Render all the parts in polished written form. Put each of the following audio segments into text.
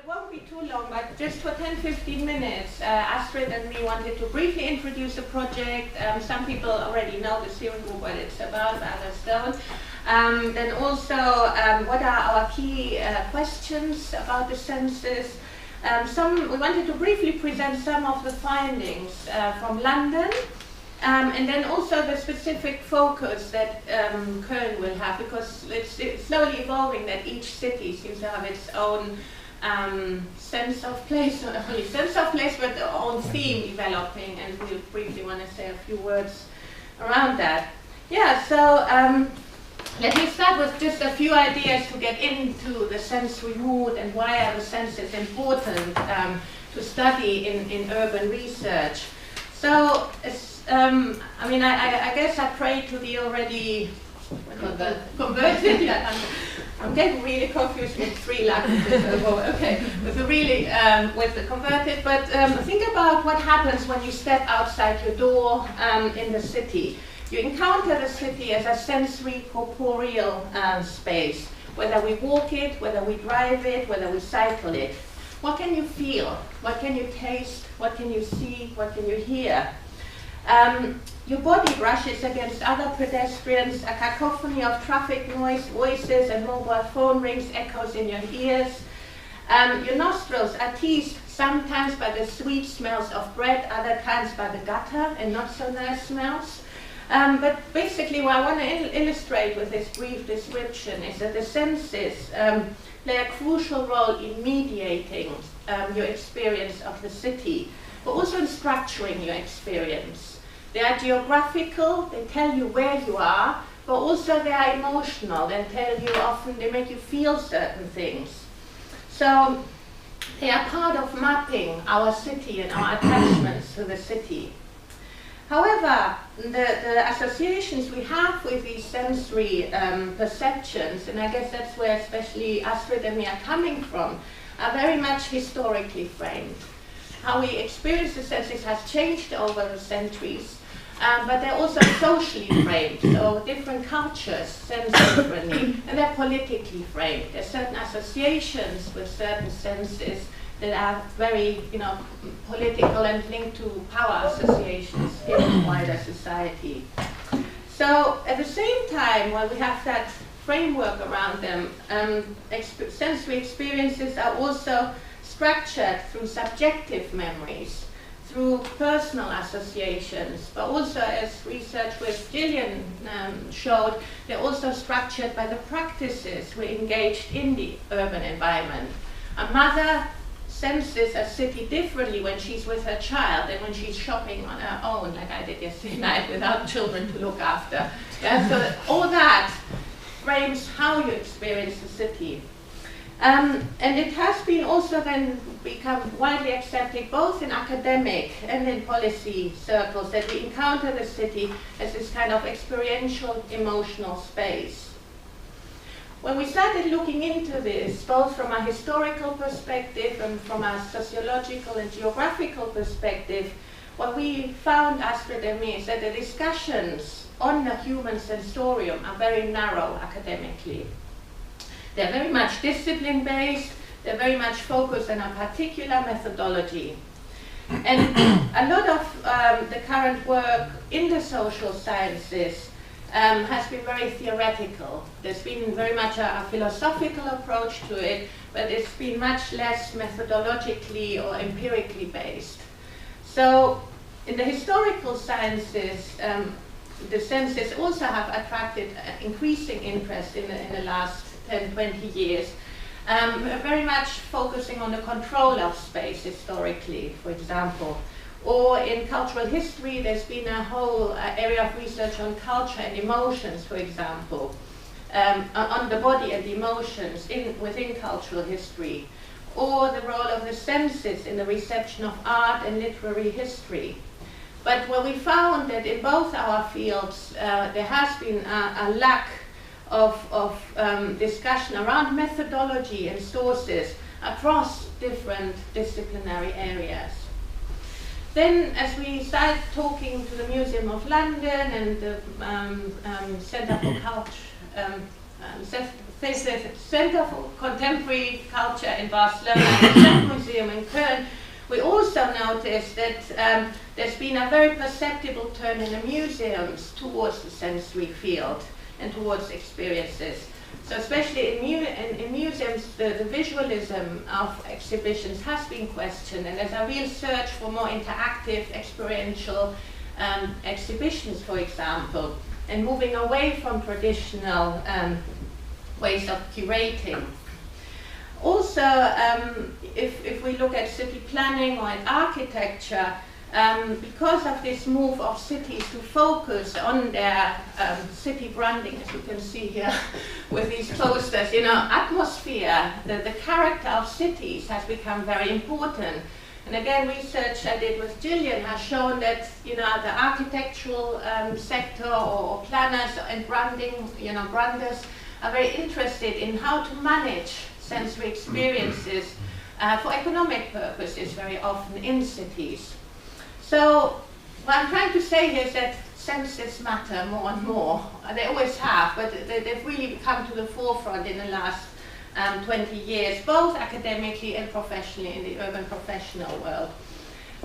it won't be too long, but just for 10-15 minutes, Astrid and me wanted to briefly introduce the project. Some people already know the steering group, what it's about, but others don't. Then also, what are our key questions about the census? We wanted to briefly present some of the findings from London, and then also the specific focus that Cologne will have, because it's slowly evolving that each city seems to have its own sense of place, not only sense of place, but their own theme developing, and we briefly want to say a few words around that. Yeah, so let me start with just a few ideas to get into the sensory mood and why are the senses important to study in urban research. So, I mean, I guess I pray to the already converted. Yeah, I'm getting really confused with three languages. Okay, with the converted. But think about what happens when you step outside your door in the city. You encounter the city as a sensory, corporeal space. Whether we walk it, whether we drive it, whether we cycle it. What can you feel? What can you taste? What can you see? What can you hear? Your body brushes against other pedestrians, a cacophony of traffic noise, voices and mobile phone rings echoes in your ears. Your nostrils are teased sometimes by the sweet smells of bread, other times by the gutter and not so nice smells. But basically what I want to illustrate with this brief description is that the senses play a crucial role in mediating your experience of the city, but also in structuring your experience. They are geographical, they tell you where you are, but also they are emotional. They tell you often, they make you feel certain things. So they are part of mapping our city and our attachments to the city. However, the associations we have with these sensory perceptions, and I guess that's where especially Astrid and me are coming from, are very much historically framed. How we experience the senses has changed over the centuries, but they're also socially framed. So different cultures sense differently, and they're politically framed. There's certain associations with certain senses that are very, political and linked to power associations in wider society. So at the same time, while we have that framework around them, sensory experiences are also structured through subjective memories, through personal associations, but also, as research with Gillian showed, they're also structured by the practices we engaged in the urban environment. A mother senses a city differently when she's with her child than when she's shopping on her own, like I did yesterday night without children to look after. Yeah, so all that frames how you experience the city. And it has been also then become widely accepted both in academic and in policy circles that we encounter the city as this kind of experiential, emotional space. When we started looking into this, both from a historical perspective and from a sociological and geographical perspective, what we found, Astrid and me, is that the discussions on the human sensorium are very narrow academically. They're very much discipline-based, they're very much focused on a particular methodology. And a lot of the current work in the social sciences has been very theoretical. There's been very much a philosophical approach to it, but it's been much less methodologically or empirically based. So in the historical sciences, the senses also have attracted increasing interest in the last 10-20 years, very much focusing on the control of space historically, for example. Or in cultural history, there's been a whole area of research on culture and emotions, for example, on the body and the emotions within cultural history. Or the role of the senses in the reception of art and literary history. But what we found that in both our fields, there has been a lack of discussion around methodology and sources across different disciplinary areas. Then, as we started talking to the Museum of London and the Centre for Center for Contemporary Culture in Barcelona and the Zen Museum in Cologne, we also noticed that there's been a very perceptible turn in the museums towards the sensory field and towards experiences. So especially in museums, the visualism of exhibitions has been questioned, and there's a real search for more interactive, experiential exhibitions, for example, and moving away from traditional ways of curating. Also, if we look at city planning or at architecture, because of this move of cities to focus on their city branding, as you can see here with these posters, atmosphere, the character of cities has become very important. And again, research I did with Gillian has shown that the architectural sector or planners and branding, branders are very interested in how to manage sensory experiences for economic purposes very often in cities. So what I'm trying to say here is that senses matter more and more. They always have, but they've really come to the forefront in the last 20 years, both academically and professionally in the urban professional world.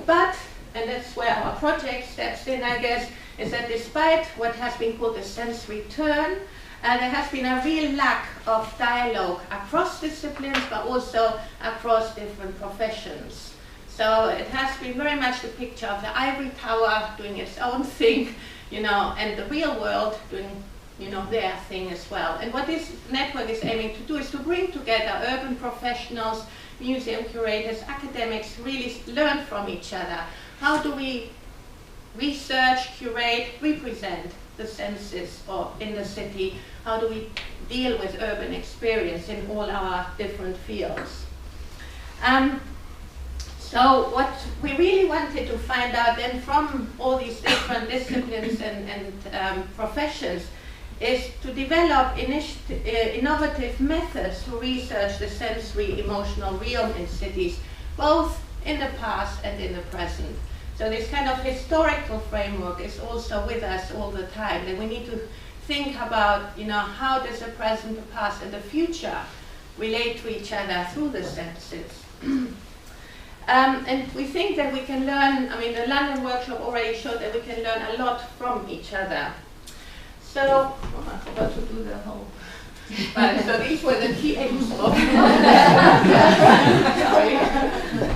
But, and that's where our project steps in, I guess, is that despite what has been called a sensory turn, there has been a real lack of dialogue across disciplines, but also across different professions. So it has been very much the picture of the ivory tower doing its own thing, and the real world doing, their thing as well. And what this network is aiming to do is to bring together urban professionals, museum curators, academics, really learn from each other. How do we research, curate, represent the senses in the city? How do we deal with urban experience in all our different fields? So what we really wanted to find out then from all these different disciplines and professions is to develop innovative methods to research the sensory emotional realm in cities, both in the past and in the present. So this kind of historical framework is also with us all the time, and we need to think about, how does the present, the past, and the future relate to each other through the senses. And we think that we can learn, the London workshop already showed that we can learn a lot from each other. So, I forgot to do the whole. So these were the key aims of. Sorry,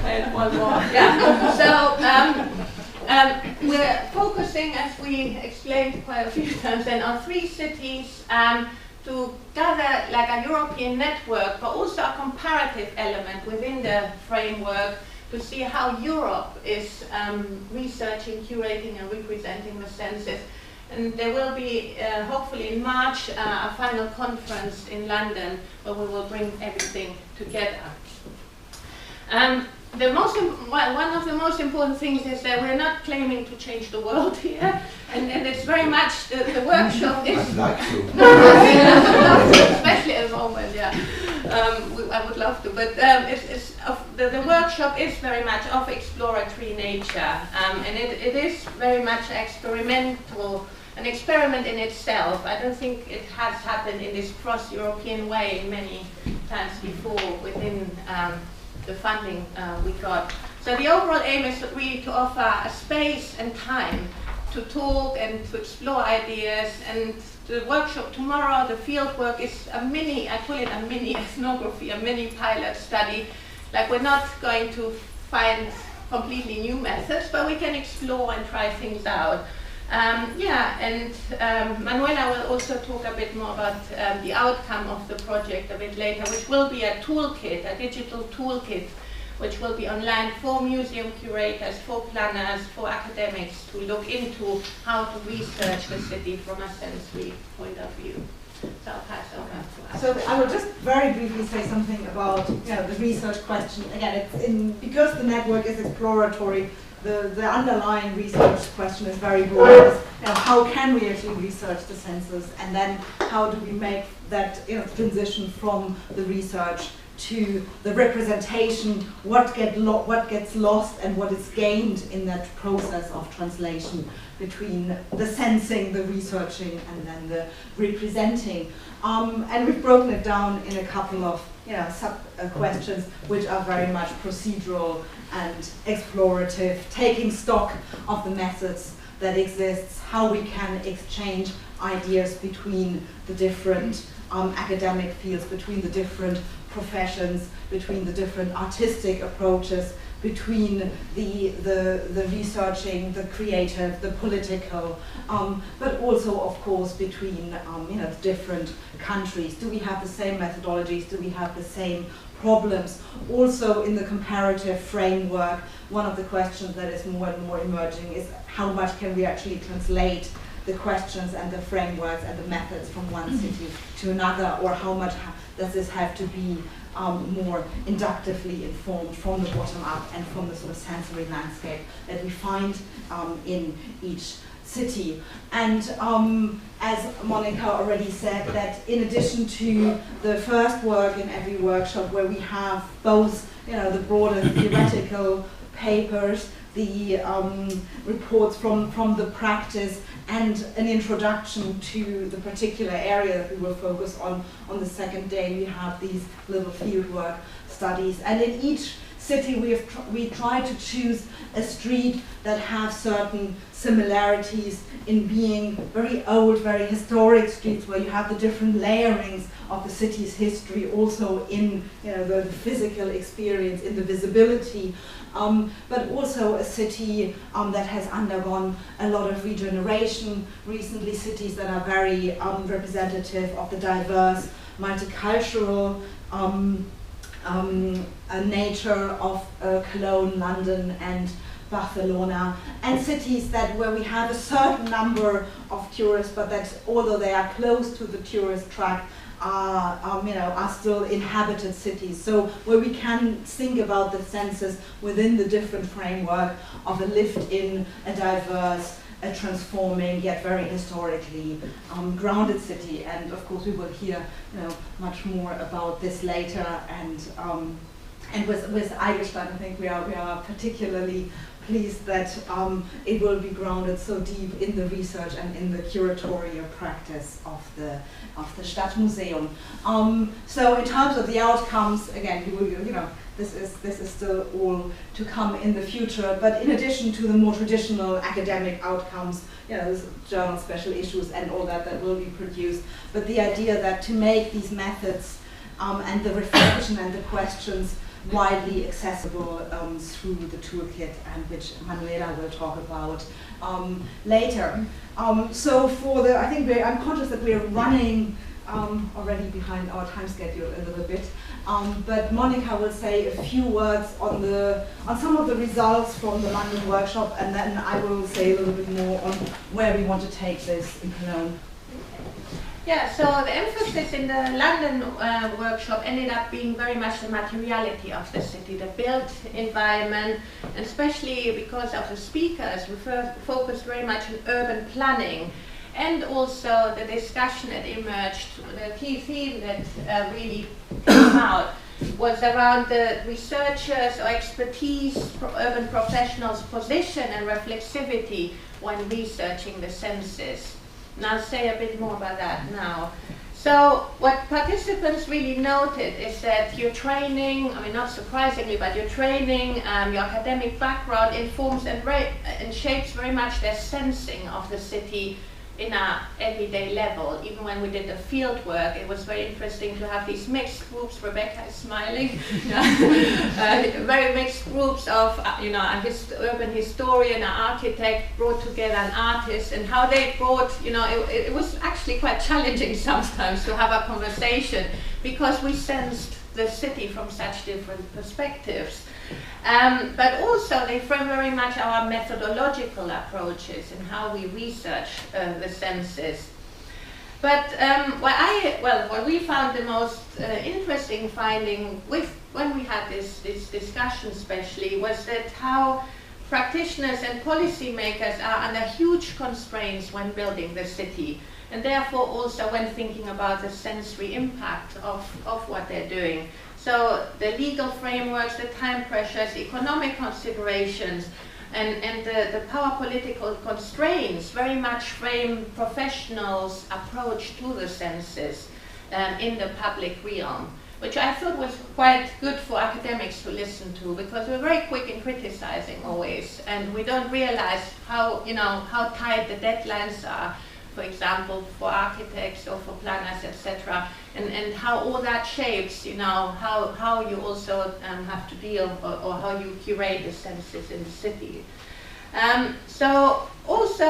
and one more. Yeah. So we're focusing, as we explained quite a few times, then on 3 cities to gather like a European network, but also a comparative element within the framework to see how Europe is researching, curating, and representing the senses. And there will be, hopefully in March, a final conference in London where we will bring everything together. One of the most important things is that we're not claiming to change the world here, and it's very much the workshop is. I'd like to. Especially at the moment, yeah. I would love to, but the workshop is very much of exploratory nature, and it is very much experimental. An experiment in itself. I don't think it has happened in this cross-European way many times before within the funding we got. So the overall aim is really to offer a space and time to talk and to explore ideas. And the workshop tomorrow, the field work, is a mini, I call it a mini ethnography, a mini pilot study. Like, we're not going to find completely new methods, but we can explore and try things out. Manuela will also talk a bit more about the outcome of the project a bit later, which will be a toolkit, a digital toolkit, which will be online for museum curators, for planners, for academics to look into how to research the city from a sensory point of view. So I'll pass over to us. So I will just very briefly say something about the research question. Again, because the network is exploratory, the underlying research question is very broad. How can we actually research the senses, and then how do we make that transition from the research to the representation, what gets lost and what is gained in that process of translation between the sensing, the researching, and then the representing. And we've broken it down in a couple of sub-questions, which are very much procedural and explorative, taking stock of the methods that exists, how we can exchange ideas between the different academic fields, between the different professions, between the different artistic approaches, between the researching, the creative, the political, but also, of course, between different countries. Do we have the same methodologies? Do we have the same problems? Also, in the comparative framework, one of the questions that is more and more emerging is how much can we actually translate the questions and the frameworks and the methods from one city to another, or how much does this have to be more inductively informed from the bottom up and from the sort of sensory landscape that we find in each city. And as Monica already said, that in addition to the first work in every workshop, where we have both the broader theoretical papers, the reports from the practice, and an introduction to the particular area that we will focus on the second day, we have these little fieldwork studies. And in each city we try to choose a street that has certain similarities in being very old, very historic streets, where you have the different layerings of the city's history, also in the physical experience, in the visibility, but also a city that has undergone a lot of regeneration recently, cities that are very representative of the diverse, multicultural nature of Cologne, London, and Barcelona, and cities where we have a certain number of tourists, but that although they are close to the tourist track, are still inhabited cities. So where we can think about the senses within the different framework of a lived-in, a diverse, a transforming, yet very historically grounded city. And of course we will hear much more about this later. And with Eigelstein, I think we are particularly pleased that it will be grounded so deep in the research and in the curatorial practice of the Stadtmuseum. So in terms of the outcomes, again, this is still all to come in the future. But in addition to the more traditional academic outcomes, there's journal special issues and all that will be produced. But the idea that to make these methods and the reflection and the questions widely accessible through the toolkit, and which Manuela will talk about later. So I'm conscious that we're running already behind our time schedule a little bit, but Monica will say a few words on some of the results from the London workshop, and then I will say a little bit more on where we want to take this in Cologne. Yeah, so the emphasis in the London workshop ended up being very much the materiality of the city, the built environment, and especially because of the speakers, we focused very much on urban planning, and also the discussion that emerged, the key theme that really came out was around the researchers' or expertise, urban professionals' position and reflexivity when researching the senses. And I'll say a bit more about that now. So what participants really noted is that your training, not surprisingly, but your training, your academic background informs and shapes very much their sensing of the city in our everyday level. Even when we did the field work, it was very interesting to have these mixed groups. Rebecca is smiling. Very mixed groups of, a urban historian, an architect brought together an artist, and how they brought, it was actually quite challenging sometimes to have a conversation, because we sensed the city from such different perspectives. But also they frame very much our methodological approaches and how we research the senses. But what we found the most interesting finding when we had this discussion especially was that how practitioners and policymakers are under huge constraints when building the city. and therefore also when thinking about the sensory impact of what they're doing. So the legal frameworks, the time pressures, economic considerations, and the power political constraints very much frame professionals' approach to the senses in the public realm, which I thought was quite good for academics to listen to, because we're very quick in criticizing always, and we don't realize how, how tight the deadlines are, for example, for architects or for planners, etc., and how all that shapes, how you also have to deal, or how you curate the senses in the city. So also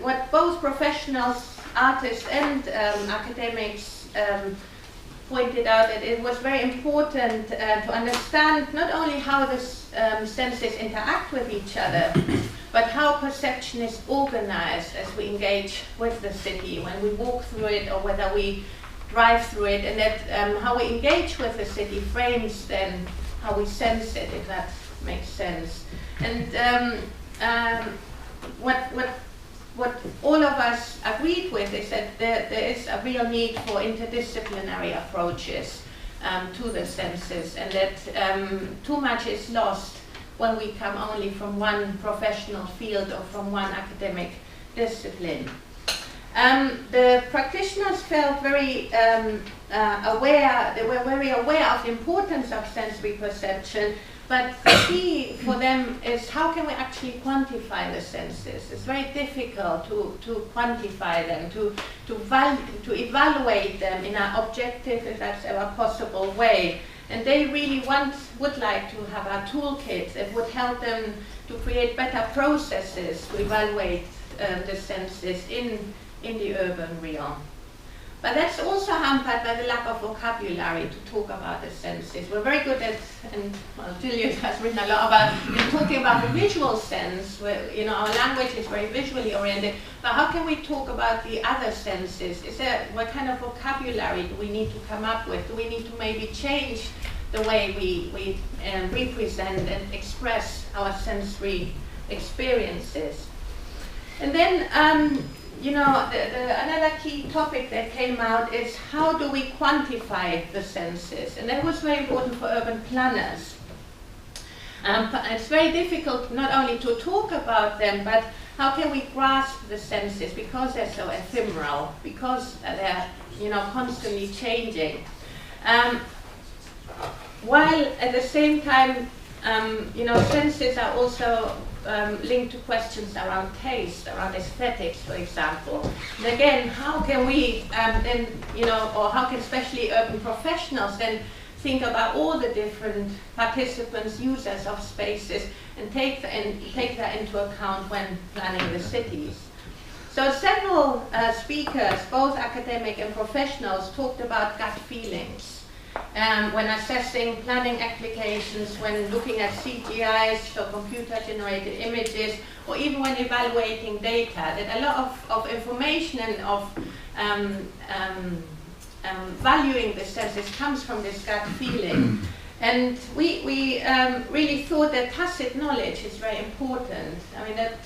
what both professionals, artists and academics pointed out, that it was very important to understand not only how the senses interact with each other, but how perception is organized as we engage with the city, when we walk through it or whether we drive through it, and that how we engage with the city frames then how we sense it, if that makes sense. And what all of us agreed with is that there is a real need for interdisciplinary approaches to the senses, and that too much is lost when we come only from one professional field or from one academic discipline. The practitioners felt very aware, they were very aware of the importance of sensory perception, but the key for them is how can we actually quantify the senses. It's very difficult to quantify them, to evaluate them in an objective, if that's ever possible, way. And they really would like to have a toolkit that would help them to create better processes to evaluate the senses in the urban realm. But that's also hampered by the lack of vocabulary to talk about the senses. We're very good at, and well, Julius has written a lot about talking about the visual sense, where our language is very visually oriented. But how can we talk about the other senses? What kind of vocabulary do we need to come up with? Do we need to maybe change the way we represent and express our sensory experiences? And then another key topic that came out is how do we quantify the senses? And that was very important for urban planners. It's very difficult not only to talk about them, but how can we grasp the senses, because they're so ephemeral, because they're constantly changing. While at the same time, senses are also linked to questions around taste, around aesthetics, for example. And again, how can we or how can especially urban professionals then think about all the different participants, users of spaces, and take that into account when planning the cities? So several speakers, both academic and professionals, talked about gut feelings. When assessing planning applications, when looking at CGIs, so computer-generated images, or even when evaluating data, that a lot of information and of valuing the senses comes from this gut feeling. And we really thought that tacit knowledge is very important. I mean, that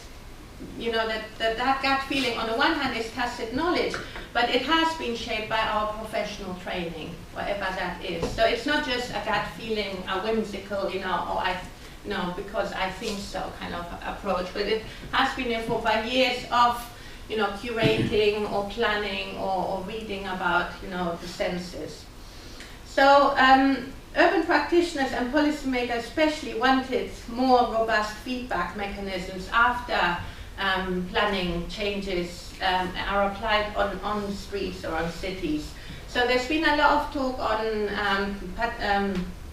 gut feeling on the one hand is tacit knowledge, but it has been shaped by our professional training, whatever that is. So it's not just a gut feeling, a whimsical, or because I think so kind of approach, but it has been informed by years of, curating or planning or reading about, the senses. So urban practitioners and policymakers especially wanted more robust feedback mechanisms after planning changes are applied on streets or on cities. So there's been a lot of talk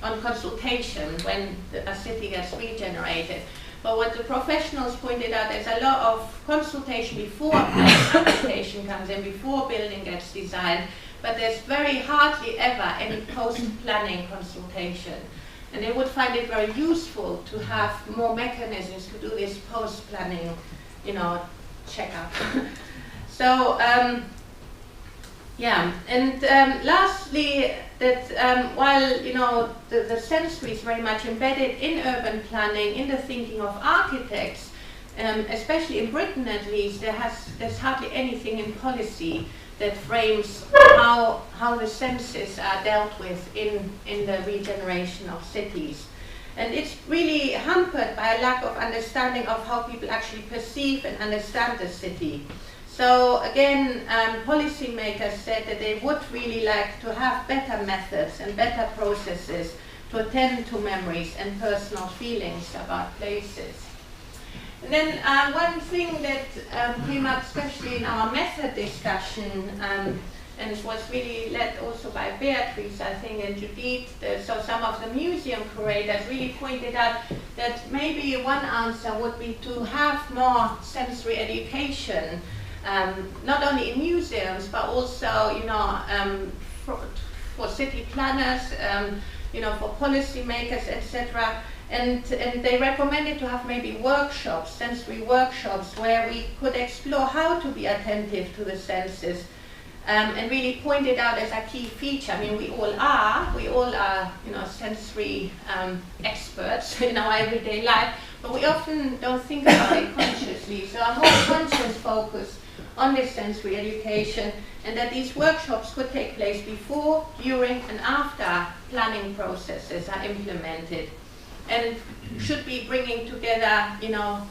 on consultation when a city gets regenerated. But what the professionals pointed out, there's a lot of consultation before application comes in, before building gets designed, but there's very hardly ever any post-planning consultation. And they would find it very useful to have more mechanisms to do this post-planning checkup. So, and lastly, that while the sensory is very much embedded in urban planning, in the thinking of architects, especially in Britain at least, there's hardly anything in policy that frames how the senses are dealt with in the regeneration of cities. And it's really hampered by a lack of understanding of how people actually perceive and understand the city. So again, policymakers said that they would really like to have better methods and better processes to attend to memories and personal feelings about places. And then one thing that came up, especially in our method discussion, and it was really led also by Beatrice, I think, and Judith. So some of the museum curators really pointed out that maybe one answer would be to have more sensory education, not only in museums, but also, you know, for city planners, you know, for policymakers, etc. And they recommended to have maybe workshops, sensory workshops, where we could explore how to be attentive to the senses. And really pointed out as a key feature. I mean, we all are, you know, sensory experts in our everyday life, but we often don't think about it consciously. So a more conscious focus on this sensory education, and that these workshops could take place before, during, and after planning processes are implemented, and should be bringing together, you know,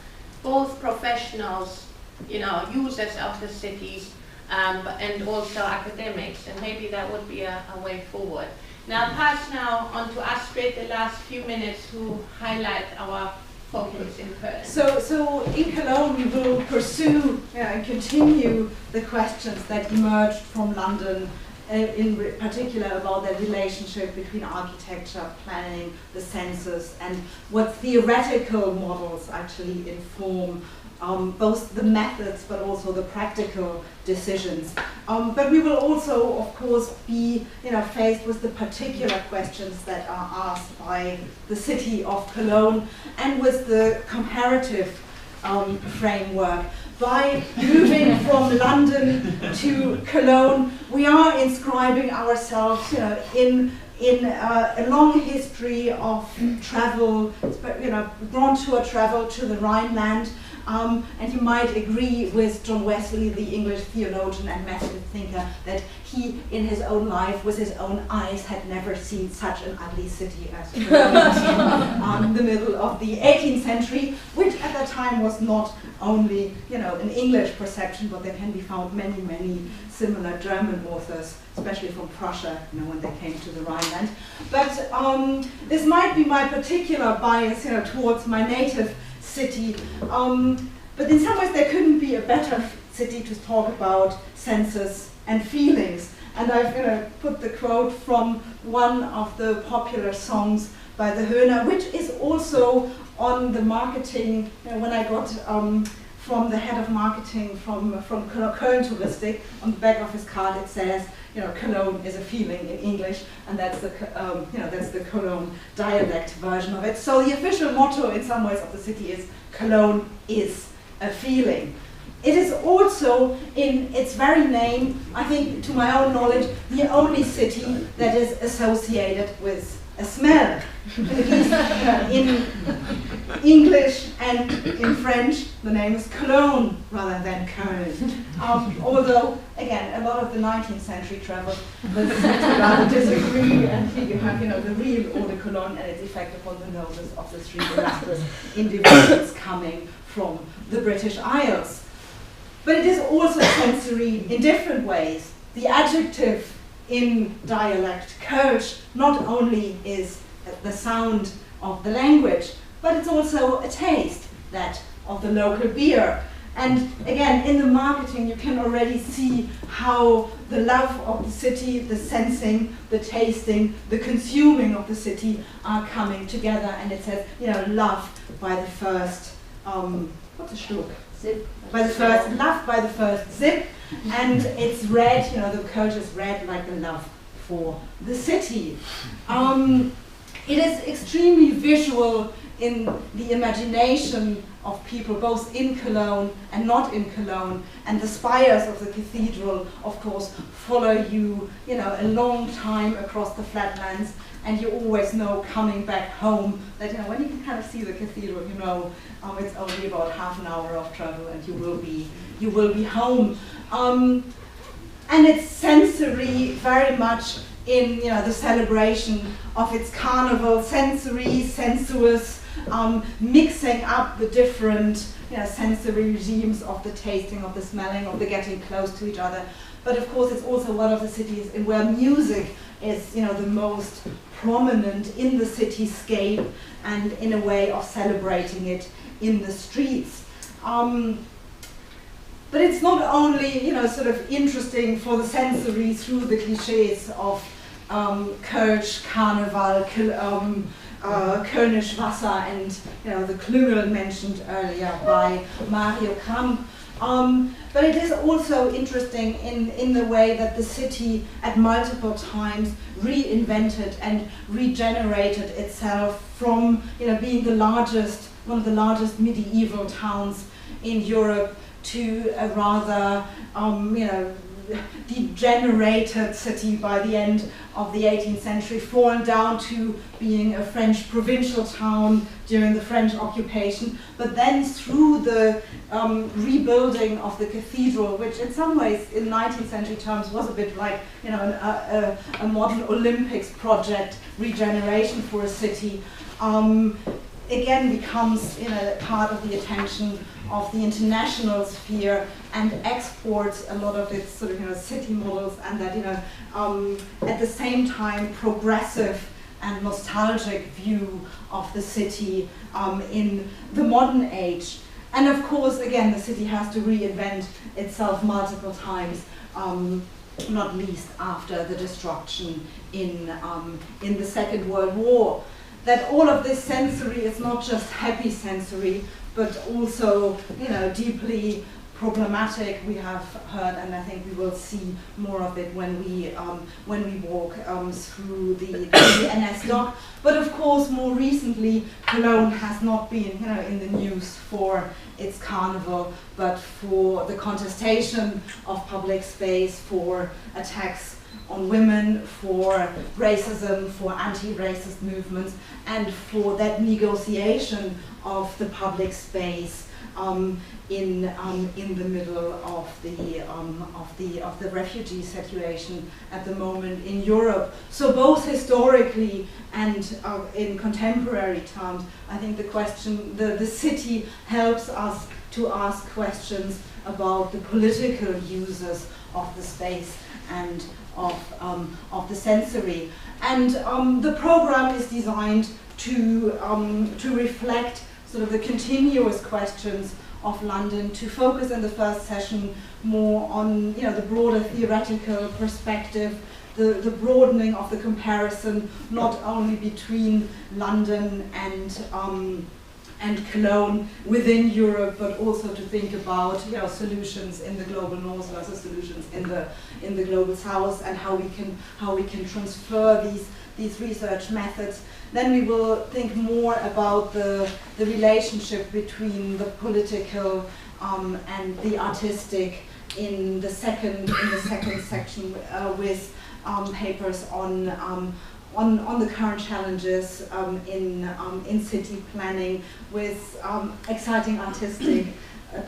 both professionals, you know, users of the cities, and also academics, and maybe that would be a way forward. Now I'll pass now on to Astrid the last few minutes to highlight our focus in person. So in Cologne we will pursue and continue the questions that emerged from London, in particular about the relationship between architecture, planning, the senses, and what theoretical models actually inform both the methods but also the practical decisions. But we will also, of course, be faced with the particular questions that are asked by the city of Cologne and with the comparative framework. By moving from London to Cologne, we are inscribing ourselves in a long history of travel, Grand Tour travel to the Rhineland. And you might agree with John Wesley, the English theologian and Methodist thinker, that he, in his own life, with his own eyes, had never seen such an ugly city as Cologne in the middle of the 18th century, which at that time was not only an English perception, but there can be found many, many similar German authors, especially from Prussia, when they came to the Rhineland. But this might be my particular bias, towards my native city, but in some ways there couldn't be a better city to talk about senses and feelings. And I've put the quote from one of the popular songs by the Höhner, which is also on the marketing. When I got from the head of marketing from Cologne Touristik, on the back of his card it says, Cologne is a feeling in English, and that's the that's the Cologne dialect version of it. So the official motto in some ways of the city is Cologne is a feeling. It is also, in its very name, I think, to my own knowledge, the only city that is associated with a smell. At least in English and in French, the name is Cologne rather than Köln. Although, again, a lot of the 19th century travelers will rather disagree, and here you have, the real eau de Cologne and its effect upon the noses of the three illustrious individuals coming from the British Isles. But it is also sensory in different ways. The adjective in dialect, Kölsch, not only is the sound of the language, but it's also a taste, that of the local beer. And again, in the marketing, you can already see how the love of the city, the sensing, the tasting, the consuming of the city are coming together. And it says, love by the first, what's a schluck? Sip. By the first, love by the first sip. And it's red, the Kölsch is red like the love for the city. It is extremely visual in the imagination of people, both in Cologne and not in Cologne. And the spires of the cathedral, of course, follow you, a long time across the flatlands. And you always know, coming back home, that when you can kind of see the cathedral, it's only about half an hour of travel, and you will be home. And it's sensory, very much in the celebration of its carnival, sensory, sensuous, mixing up the different sensory regimes of the tasting, of the smelling, of the getting close to each other. But of course, it's also one of the cities where music is the most prominent in the cityscape, and in a way of celebrating it in the streets. But it's not only sort of interesting for the sensory through the cliches of Kölsch, Carnival, Kölnisch Wasser, and the Klüngel mentioned earlier by Mario Kramp. But it is also interesting in the way that the city at multiple times reinvented and regenerated itself from being one of the largest medieval towns in Europe to a rather degenerated city by the end of the 18th century, fallen down to being a French provincial town during the French occupation, but then through the rebuilding of the cathedral, which in some ways in 19th century terms was a bit like a modern Olympics project, regeneration for a city, again becomes part of the attention of the international sphere, and exports a lot of its sort of city models, and that at the same time progressive and nostalgic view of the city in the modern age. And of course, again, the city has to reinvent itself multiple times, not least after the destruction in the Second World War. That all of this sensory is not just happy sensory, but also, deeply problematic. We have heard, and I think we will see more of it when we walk through the NS dock. But of course, more recently, Cologne has not been, in the news for its carnival, but for the contestation of public space, for attacks on women, for racism, for anti-racist movements, and for that negotiation of the public space in the middle of the refugee situation at the moment in Europe. So both historically and in contemporary terms, I think the city helps us to ask questions about the political uses of the space and of the sensory. And the program is designed to reflect sort of the continuous questions of London, to focus in the first session more on the broader theoretical perspective, the broadening of the comparison, not only between London and Cologne within Europe, but also to think about solutions in the global north versus solutions in the global south, and how we can transfer these research methods. Then we will think more about the relationship between the political and the artistic in the second section with papers on the current challenges in city planning, with exciting artistic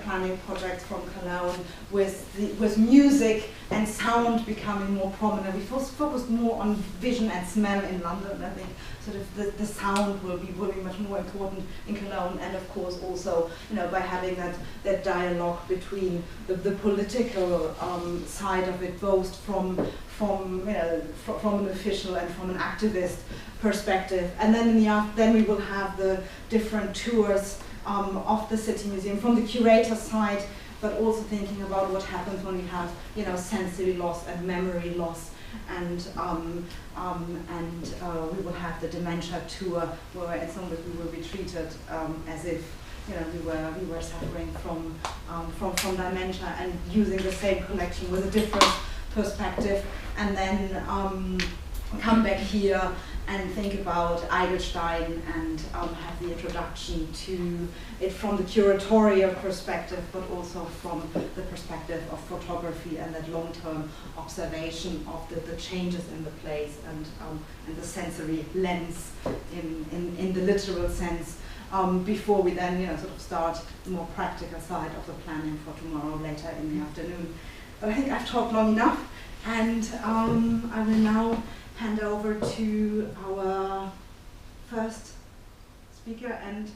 planning projects from Cologne, with music and sound becoming more prominent. We focused more on vision and smell in London. I think sort of the sound will be much more important in Cologne, and of course also by having that dialogue between the political side of it, both from an official and from an activist perspective. And then then we will have the different tours of the City Museum from the curator side, but also thinking about what happens when we have sensory loss and memory loss. And we will have the dementia tour, where in some ways we will be treated as if we were suffering from dementia, and using the same collection with a different perspective, and then come back here and think about Eidelstein and have the introduction to it from the curatorial perspective, but also from the perspective of photography and that long-term observation of the changes in the place and the sensory lens in the literal sense, before we then sort of start the more practical side of the planning for tomorrow later in the afternoon. But I think I've talked long enough, and I will now hand over to our first speaker, and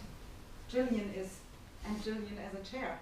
Gillian as a chair.